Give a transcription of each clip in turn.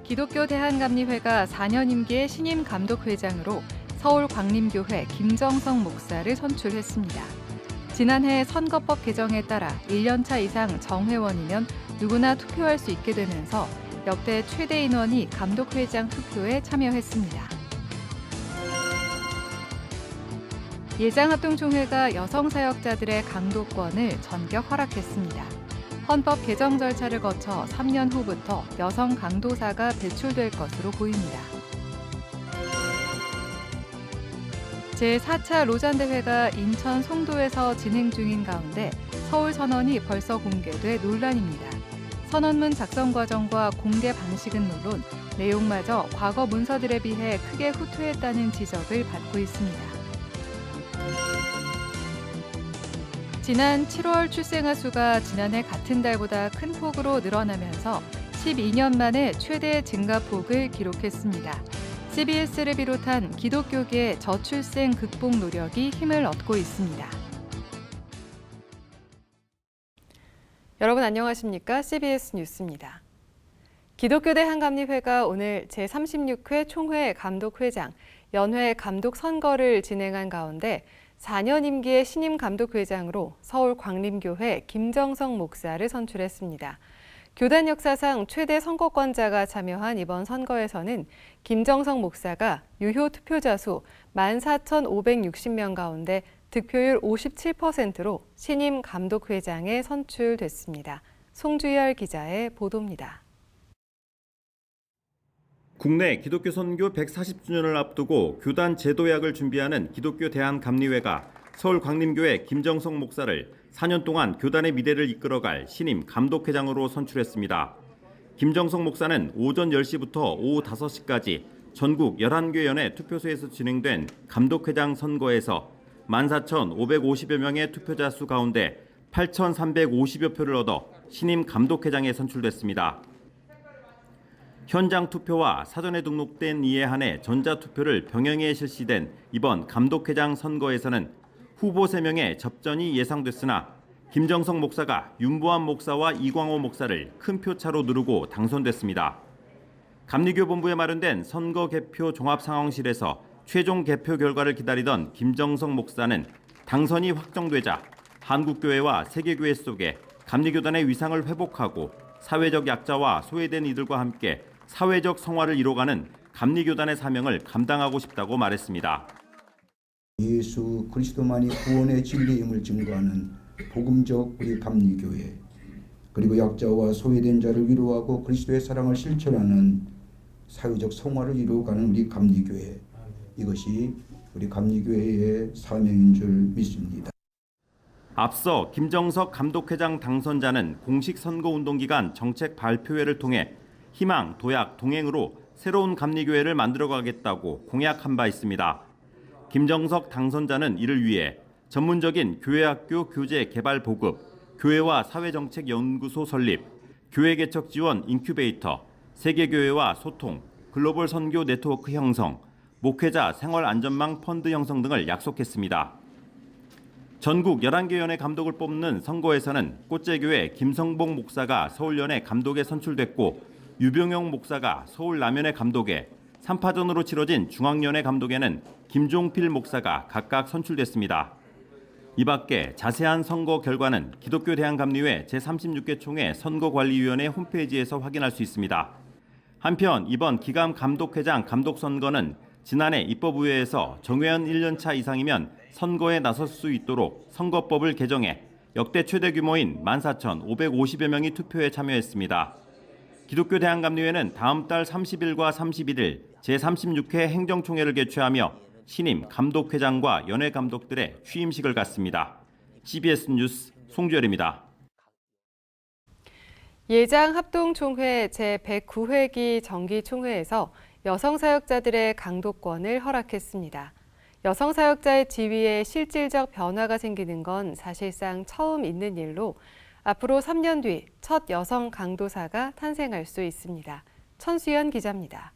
기독교 대한감리회가 4년 임기의 신임 감독회장으로 서울 광림교회 김정성 목사를 선출했습니다. 지난해 선거법 개정에 따라 1년차 이상 정회원이면 누구나 투표할 수 있게 되면서 역대 최대 인원이 감독회장 투표에 참여했습니다. 예장합동총회가 여성사역자들의 강도권을 전격 허락했습니다. 헌법 개정 절차를 거쳐 3년 후부터 여성 강도사가 배출될 것으로 보입니다. 제4차 로잔대회가 인천 송도에서 진행 중인 가운데 서울 선언이 벌써 공개돼 논란입니다. 선언문 작성 과정과 공개 방식은 물론 내용마저 과거 문서들에 비해 크게 후퇴했다는 지적을 받고 있습니다. 지난 7월 출생아 수가 지난해 같은 달보다 큰 폭으로 늘어나면서 12년 만에 최대 증가폭을 기록했습니다. CBS를 비롯한 기독교계의 저출생 극복 노력이 힘을 얻고 있습니다. 여러분 안녕하십니까? CBS 뉴스입니다. 기독교 대한감리회가 오늘 제36회 총회 감독회장, 연회 감독 선거를 진행한 가운데 4년 임기의 신임 감독회장으로 서울 광림교회 김정성 목사를 선출했습니다. 교단 역사상 최대 선거권자가 참여한 이번 선거에서는 김정성 목사가 유효 투표자 수 14,560명 가운데 득표율 57%로 신임 감독회장에 선출됐습니다. 송주열 기자의 보도입니다. 국내 기독교 선교 140주년을 앞두고 교단 제도약을 준비하는 기독교 대한감리회가 서울 광림교회 김정성 목사를 4년 동안 교단의 미래를 이끌어갈 신임 감독회장으로 선출했습니다. 김정성 목사는 오전 10시부터 오후 5시까지 전국 11개 연회 투표소에서 진행된 감독회장 선거에서 14,550여 명의 투표자 수 가운데 8,350여 표를 얻어 신임 감독회장에 선출됐습니다. 현장 투표와 사전에 등록된 이에 한해 전자투표를 병행해 실시된 이번 감독회장 선거에서는 후보 3명의 접전이 예상됐으나 김정성 목사가 윤보한 목사와 이광호 목사를 큰 표차로 누르고 당선됐습니다. 감리교 본부에 마련된 선거 개표 종합상황실에서 최종 개표 결과를 기다리던 김정성 목사는 당선이 확정되자 한국교회와 세계교회 속에 감리교단의 위상을 회복하고 사회적 약자와 소외된 이들과 함께 사회적 성화를 이뤄가는 감리교단의 사명을 감당하고 싶다고 말했습니다. 예수 그리스도만이 구원의 진리임을 증거하는 복음적 우리 감리교회, 그리고 약자와 소외된 자를 위로하고 그리스도의 사랑을 실천하는 사회적 성화를 이루어가는 우리 감리교회, 이것이 우리 감리교회의 사명인 줄 믿습니다. 앞서 김정석 감독회장 당선자는 공식 선거운동 기간 정책 발표회를 통해 희망, 도약, 동행으로 새로운 감리교회를 만들어가겠다고 공약한 바 있습니다. 김정석 당선자는 이를 위해 전문적인 교회학교 교재 개발 보급, 교회와 사회정책연구소 설립, 교회 개척 지원 인큐베이터, 세계교회와 소통, 글로벌 선교 네트워크 형성, 목회자 생활안전망 펀드 형성 등을 약속했습니다. 전국 11개 연회 감독을 뽑는 선거에서는 꽃제교회 김성복 목사가 서울연회 감독에 선출됐고 유병영 목사가 서울 남연회 감독에, 3파전으로 치러진 중앙연회 감독에는 김종필 목사가 각각 선출됐습니다. 이 밖에 자세한 선거 결과는 기독교 대한감리회 제36회 총회 선거관리위원회 홈페이지에서 확인할 수 있습니다. 한편 이번 기감 감독회장 감독 선거는 지난해 입법의회에서 정회원 1년차 이상이면 선거에 나설 수 있도록 선거법을 개정해 역대 최대 규모인 14,550여 명이 투표에 참여했습니다. 기독교 대한감리회는 다음 달 30일과 31일 제36회 행정총회를 개최하며 신임 감독회장과 연회 감독들의 취임식을 갖습니다. CBS 뉴스 송주열입니다. 예장합동총회 제109회기 정기총회에서 여성사역자들의 강도권을 허락했습니다. 여성사역자의 지위에 실질적 변화가 생기는 건 사실상 처음 있는 일로 앞으로 3년 뒤 첫 여성 강도사가 탄생할 수 있습니다. 천수연 기자입니다.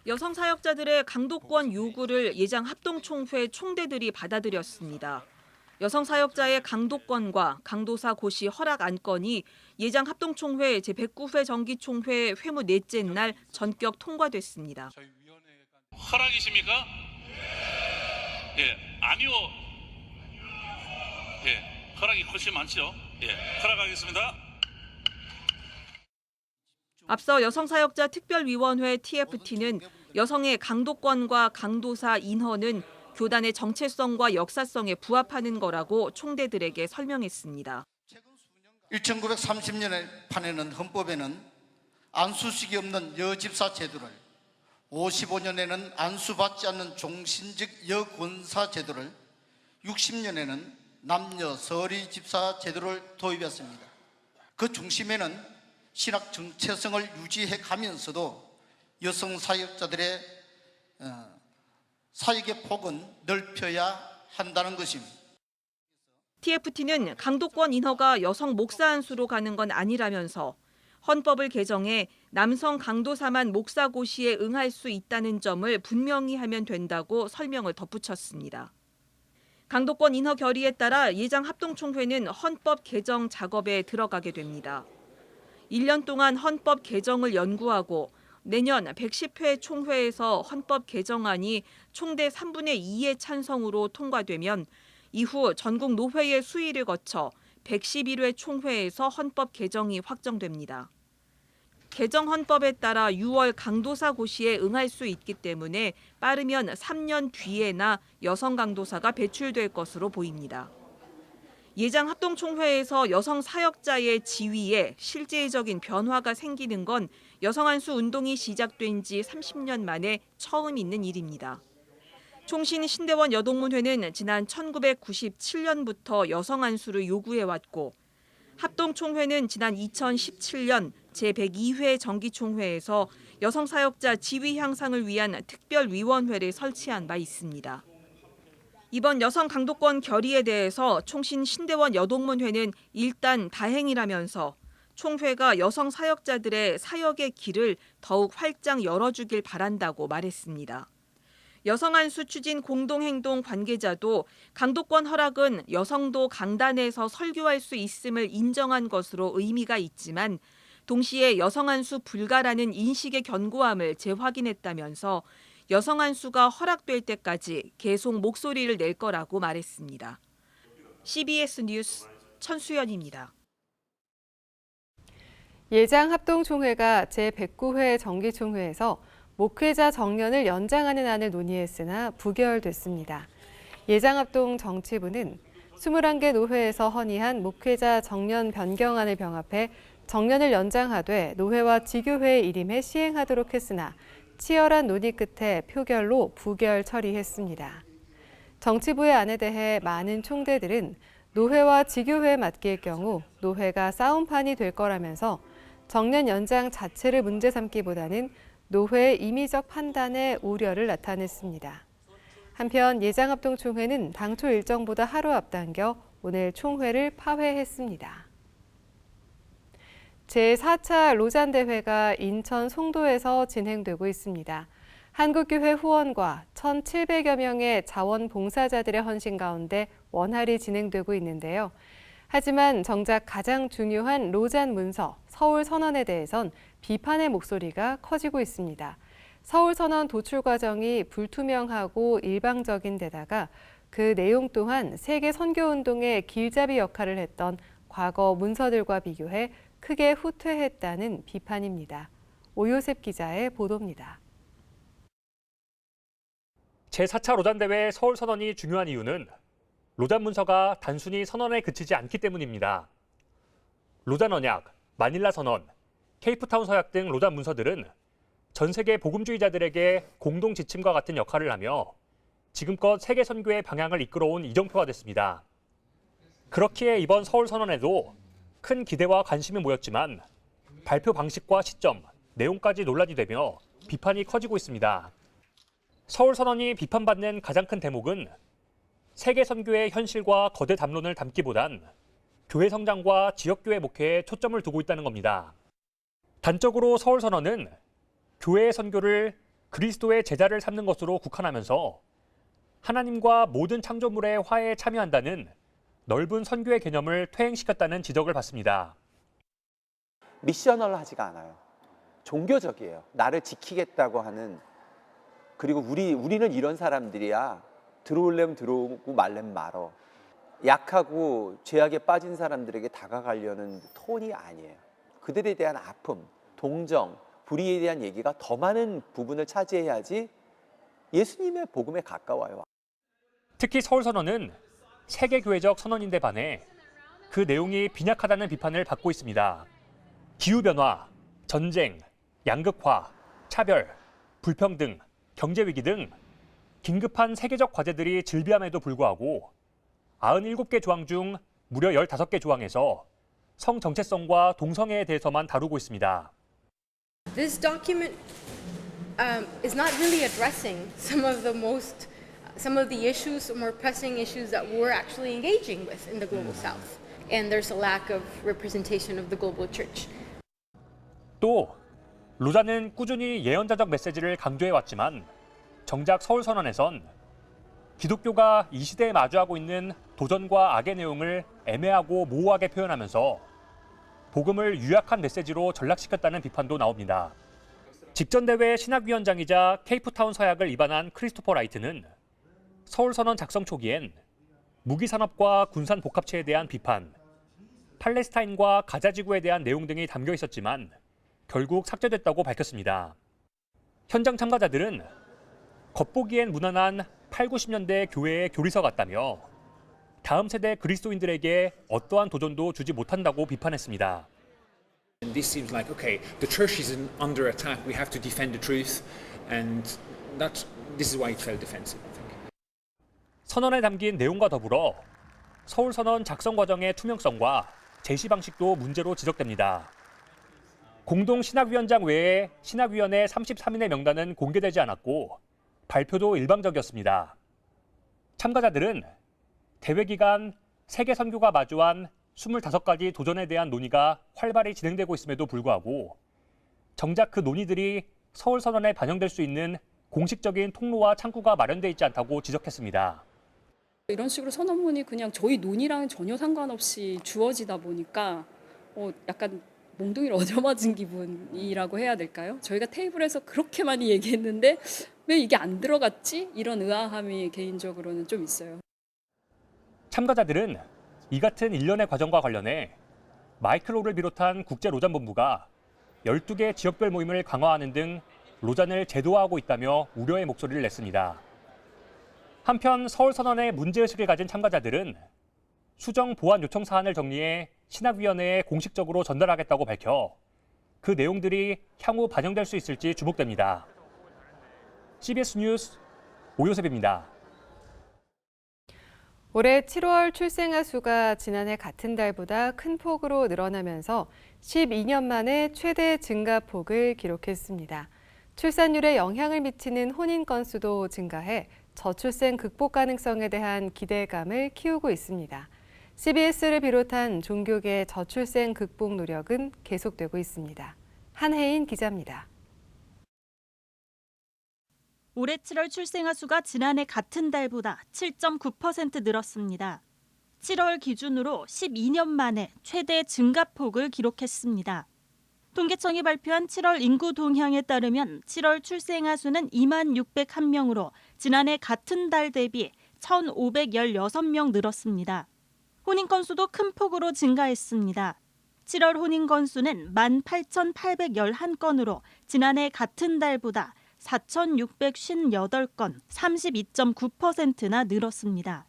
여성 사역자들의 강도권 요구를 예장합동총회 총대들이 받아들였습니다. 여성 사역자의 강도권과 강도사 고시 허락 안건이 예장 합동총회 제109회 정기총회 회무 넷째 날 전격 통과됐습니다. 허락이십니까? 예, 아니요. 예, 허락이 훨씬 많죠. 예, 허락하겠습니다. 앞서 여성사역자 특별위원회 TFT는 여성의 강도권과 강도사 인허는 교단의 정체성과 역사성에 부합하는 거라고 총대들에게 설명했습니다. 1930년에 판에는 헌법에는 안수식이 없는 여집사 제도를, 55년에는 안수받지 않는 종신직 여권사 제도를, 60년에는 남녀 서리 집사 제도를 도입했습니다. 그 중심에는 신학 정체성을 유지해 가면서도 여성 사역자들의 사역의 폭은 넓혀야 한다는 것입니다. TFT는 강도권 인허가 여성 목사 안수로 가는 건 아니라면서 헌법을 개정해 남성 강도사만 목사 고시에 응할 수 있다는 점을 분명히 하면 된다고 설명을 덧붙였습니다. 강도권 인허 결의에 따라 예장 합동총회는 헌법 개정 작업에 들어가게 됩니다. 1년 동안 헌법 개정을 연구하고 내년 110회 총회에서 헌법 개정안이 총대 3분의 2의 찬성으로 통과되면 이후 전국 노회의 수의를 거쳐 111회 총회에서 헌법 개정이 확정됩니다. 개정 헌법에 따라 6월 강도사 고시에 응할 수 있기 때문에 빠르면 3년 뒤에나 여성 강도사가 배출될 것으로 보입니다. 예장 합동총회에서 여성 사역자의 지위에 실질적인 변화가 생기는 건 여성 안수 운동이 시작된 지 30년 만에 처음 있는 일입니다. 총신 신대원 여동문회는 지난 1997년부터 여성 안수를 요구해왔고 합동총회는 지난 2017년 제102회 정기총회에서 여성 사역자 지위 향상을 위한 특별위원회를 설치한 바 있습니다. 이번 여성 강도권 결의에 대해서 총신 신대원 여동문회는 일단 다행이라면서 총회가 여성 사역자들의 사역의 길을 더욱 활짝 열어주길 바란다고 말했습니다. 여성 안수 추진 공동행동 관계자도 강도권 허락은 여성도 강단에서 설교할 수 있음을 인정한 것으로 의미가 있지만 동시에 여성 안수 불가라는 인식의 견고함을 재확인했다면서 여성 안수가 허락될 때까지 계속 목소리를 낼 거라고 말했습니다. CBS 뉴스 천수연입니다. 예장 합동총회가 제109회 정기총회에서 목회자 정년을 연장하는 안을 논의했으나 부결됐습니다. 예장합동 정치부는 21개 노회에서 헌의한 목회자 정년 변경안을 병합해 정년을 연장하되 노회와 지교회에 일임해 시행하도록 했으나 치열한 논의 끝에 표결로 부결 처리했습니다. 정치부의 안에 대해 많은 총대들은 노회와 지교회에 맡길 경우 노회가 싸움판이 될 거라면서 정년 연장 자체를 문제 삼기보다는 노회의 임의적 판단에 우려를 나타냈습니다. 한편 예장합동총회는 당초 일정보다 하루 앞당겨 오늘 총회를 파회했습니다. 제4차 로잔대회가 인천 송도에서 진행되고 있습니다. 한국교회 후원과 1,700여 명의 자원봉사자들의 헌신 가운데 원활히 진행되고 있는데요. 하지만 정작 가장 중요한 로잔 문서, 서울선언에 대해선 비판의 목소리가 커지고 있습니다. 서울선언 도출 과정이 불투명하고 일방적인 데다가 그 내용 또한 세계 선교운동의 길잡이 역할을 했던 과거 문서들과 비교해 크게 후퇴했다는 비판입니다. 오요셉 기자의 보도입니다. 제4차 로잔대회 서울선언이 중요한 이유는 로잔 문서가 단순히 선언에 그치지 않기 때문입니다. 로잔 언약, 마닐라 선언, 케이프타운 서약 등 로잔 문서들은 전 세계 복음주의자들에게 공동 지침과 같은 역할을 하며 지금껏 세계 선교의 방향을 이끌어온 이정표가 됐습니다. 그렇기에 이번 서울선언에도 큰 기대와 관심이 모였지만 발표 방식과 시점, 내용까지 논란이 되며 비판이 커지고 있습니다. 서울선언이 비판받는 가장 큰 대목은 세계 선교의 현실과 거대 담론을 담기보단 교회 성장과 지역교회 목회에 초점을 두고 있다는 겁니다. 단적으로 서울선언은 교회의 선교를 그리스도의 제자를 삼는 것으로 국한하면서 하나님과 모든 창조물의 화해에 참여한다는 넓은 선교의 개념을 퇴행시켰다는 지적을 받습니다. 미셔널하지가 않아요. 종교적이에요. 나를 지키겠다고 하는. 그리고 우리는 이런 사람들이야. 들어오려면 들어오고 말려면 말어. 약하고 죄악에 빠진 사람들에게 다가가려는 톤이 아니에요. 그들에 대한 아픔, 동정, 불의에 대한 얘기가 더 많은 부분을 차지해야지 예수님의 복음에 가까워요. 특히 서울선언은 세계교회적 선언인데 반해 그 내용이 빈약하다는 비판을 받고 있습니다. 기후변화, 전쟁, 양극화, 차별, 불평등, 경제위기 등 긴급한 세계적 과제들이 즐비함에도 불구하고 97개 조항 중 무려 15개 조항에서 성 정체성과 동성애에 대해서만 다루고 있습니다. This document is not really addressing some of the issues, more pressing issues that we're actually engaging with in the global south. And there's a lack of representation of the global church. 또 로자는 꾸준히 예언자적 메시지를 강조해왔지만 정작 서울선언에선 기독교가 이 시대에 마주하고 있는 도전과 악의 내용을 애매하고 모호하게 표현하면서 복음을 유약한 메시지로 전락시켰다는 비판도 나옵니다. 직전 대회 신학위원장이자 케이프타운 서약을 입안한 크리스토퍼 라이트는 서울선언 작성 초기엔 무기산업과 군산복합체에 대한 비판, 팔레스타인과 가자지구에 대한 내용 등이 담겨 있었지만 결국 삭제됐다고 밝혔습니다. 현장 참가자들은 겉보기엔 무난한 8, 90년대 교회의 교리서 같다며 다음 세대 그리스도인들에게 어떠한 도전도 주지 못한다고 비판했습니다. This seems like, okay, the church is under attack. We have to defend the truth, and this is why it felt defensive, I think. 선언에 담긴 내용과 더불어 서울선언 작성 과정의 투명성과 제시 방식도 문제로 지적됩니다. 공동 신학위원장 외에 신학위원회 33인의 명단은 공개되지 않았고 발표도 일방적이었습니다. 참가자들은 대회 기간 세계 선교가 마주한 25가지 도전에 대한 논의가 활발히 진행되고 있음에도 불구하고 정작 그 논의들이 서울선언에 반영될 수 있는 공식적인 통로와 창구가 마련돼 있지 않다고 지적했습니다. 이런 식으로 선언문이 그냥 저희 논의랑 전혀 상관없이 주어지다 보니까 약간 몽둥이를 얻어맞은 기분이라고 해야 될까요? 저희가 테이블에서 그렇게 많이 얘기했는데 왜 이게 안 들어갔지? 이런 의아함이 개인적으로는 좀 있어요. 참가자들은 이 같은 일련의 과정과 관련해 마이클로를 비롯한 국제로잔본부가 12개 지역별 모임을 강화하는 등 로잔을 제도화하고 있다며 우려의 목소리를 냈습니다. 한편 서울선언에 문제의식을 가진 참가자들은 수정 보완 요청 사안을 정리해 신학위원회에 공식적으로 전달하겠다고 밝혀 그 내용들이 향후 반영될 수 있을지 주목됩니다. CBS 뉴스 오요셉입니다. 올해 7월 출생아 수가 지난해 같은 달보다 큰 폭으로 늘어나면서 12년 만에 최대 증가폭을 기록했습니다. 출산율에 영향을 미치는 혼인 건수도 증가해 저출생 극복 가능성에 대한 기대감을 키우고 있습니다. CBS를 비롯한 종교계 저출생 극복 노력은 계속되고 있습니다. 한혜인 기자입니다. 올해 7월 출생아 수가 지난해 같은 달보다 7.9% 늘었습니다. 7월 기준으로 12년 만에 최대 증가폭을 기록했습니다. 통계청이 발표한 7월 인구 동향에 따르면 7월 출생아 수는 2601명으로 지난해 같은 달 대비 1516명 늘었습니다. 혼인 건수도 큰 폭으로 증가했습니다. 7월 혼인 건수는 18,811건으로 지난해 같은 달보다 4,658건, 32.9%나 늘었습니다.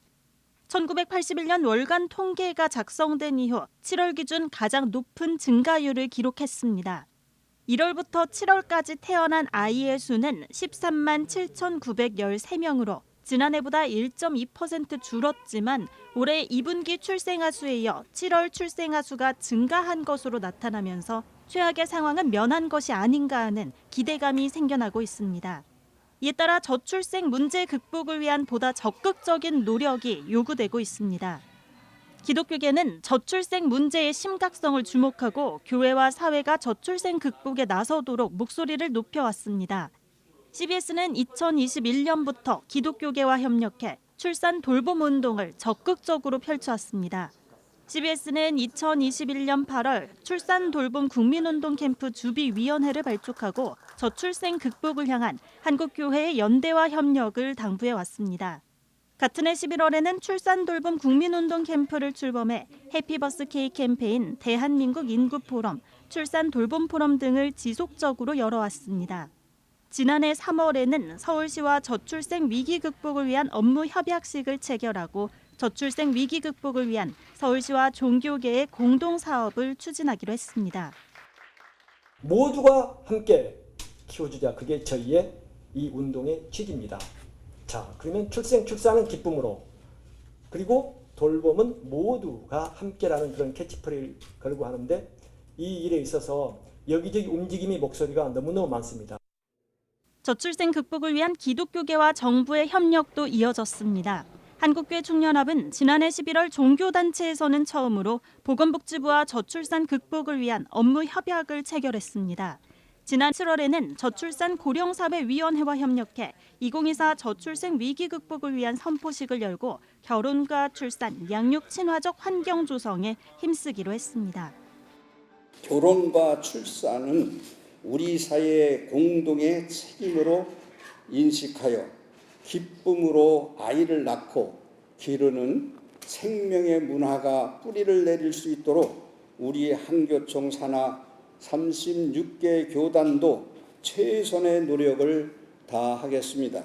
1981년 월간 통계가 작성된 이후 7월 기준 가장 높은 증가율을 기록했습니다. 1월부터 7월까지 태어난 아이의 수는 13만 7,913명으로 지난해보다 1.2% 줄었지만 올해 2분기 출생아 수에 이어 7월 출생아 수가 증가한 것으로 나타나면서 최악의 상황은 면한 것이 아닌가 하는 기대감이 생겨나고 있습니다. 이에 따라 저출생 문제 극복을 위한 보다 적극적인 노력이 요구되고 있습니다. 기독교계는 저출생 문제의 심각성을 주목하고 교회와 사회가 저출생 극복에 나서도록 목소리를 높여왔습니다. CBS는 2021년부터 기독교계와 협력해 출산 돌봄 운동을 적극적으로 펼쳐왔습니다. CBS는 2021년 8월 출산 돌봄 국민운동 캠프 주비위원회를 발족하고 저출생 극복을 향한 한국교회의 연대와 협력을 당부해 왔습니다. 같은 해 11월에는 출산 돌봄 국민운동 캠프를 출범해 해피버스 K 캠페인, 대한민국 인구 포럼, 출산 돌봄 포럼 등을 지속적으로 열어왔습니다. 지난해 3월에는 서울시와 저출생 위기 극복을 위한 업무 협약식을 체결하고 저출생 위기 극복을 위한 서울시와 종교계의 공동 사업을 추진하기로 했습니다. 모두가 함께 키워주자. 그게 저희의 이 운동의 취지입니다. 자, 그러면 출산은 기쁨으로, 그리고 돌봄은 모두가 함께라는 그런 캐치프레이를 걸고 하는데 이 일에 있어서 여기저기 움직임이 목소리가 너무너무 많습니다. 저출생 극복을 위한 기독교계와 정부의 협력도 이어졌습니다. 한국교회 총연합은 지난해 11월 종교단체에서는 처음으로 보건복지부와 저출산 극복을 위한 업무 협약을 체결했습니다. 지난 7월에는 저출산 고령사회위원회와 협력해 2024 저출생 위기 극복을 위한 선포식을 열고 결혼과 출산, 양육 친화적 환경 조성에 힘쓰기로 했습니다. 결혼과 출산은 우리 사회의 공동의 책임으로 인식하여 기쁨으로 아이를 낳고 기르는 생명의 문화가 뿌리를 내릴 수 있도록 우리 한교총 산하 36개 교단도 최선의 노력을 다하겠습니다.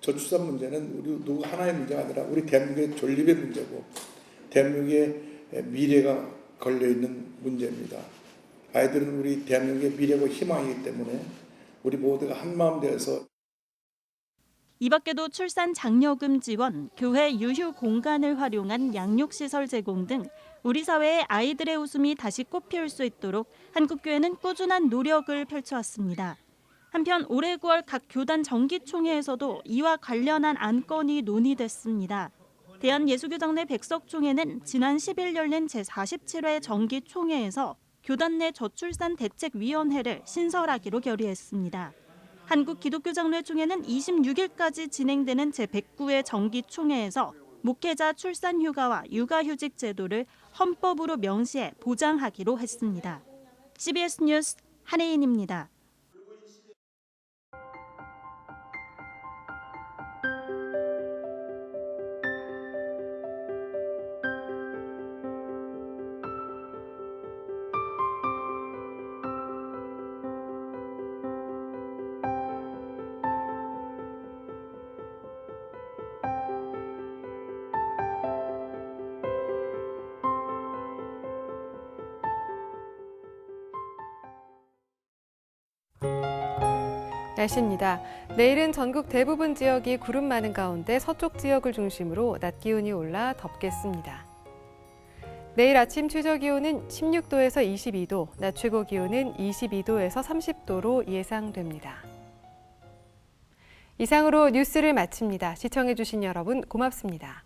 저출산 문제는 우리 누구 하나의 문제가 아니라 우리 대한민국의 존립의 문제고 대한민국의 미래가 걸려있는 문제입니다. 아이들은 우리 대한민국의 미래고 희망이기 때문에 우리 모두가 한마음 되어서 이 밖에도 출산 장려금 지원, 교회 유휴 공간을 활용한 양육시설 제공 등 우리 사회의 아이들의 웃음이 다시 꽃피울 수 있도록 한국교회는 꾸준한 노력을 펼쳐왔습니다. 한편 올해 9월 각 교단 정기총회에서도 이와 관련한 안건이 논의됐습니다. 대한예수교장내 백석총회는 지난 10일 열린 제47회 정기총회에서 교단 내 저출산 대책위원회를 신설하기로 결의했습니다. 한국기독교장로회총회는 26일까지 진행되는 제109회 정기총회에서 목회자 출산 휴가와 육아휴직 제도를 헌법으로 명시해 보장하기로 했습니다. CBS 뉴스 한혜인입니다. 날씨입니다. 내일은 전국 대부분 지역이 구름 많은 가운데 서쪽 지역을 중심으로 낮 기온이 올라 덥겠습니다. 내일 아침 최저 기온은 16도에서 22도, 낮 최고 기온은 22도에서 30도로 예상됩니다. 이상으로 뉴스를 마칩니다. 시청해주신 여러분 고맙습니다.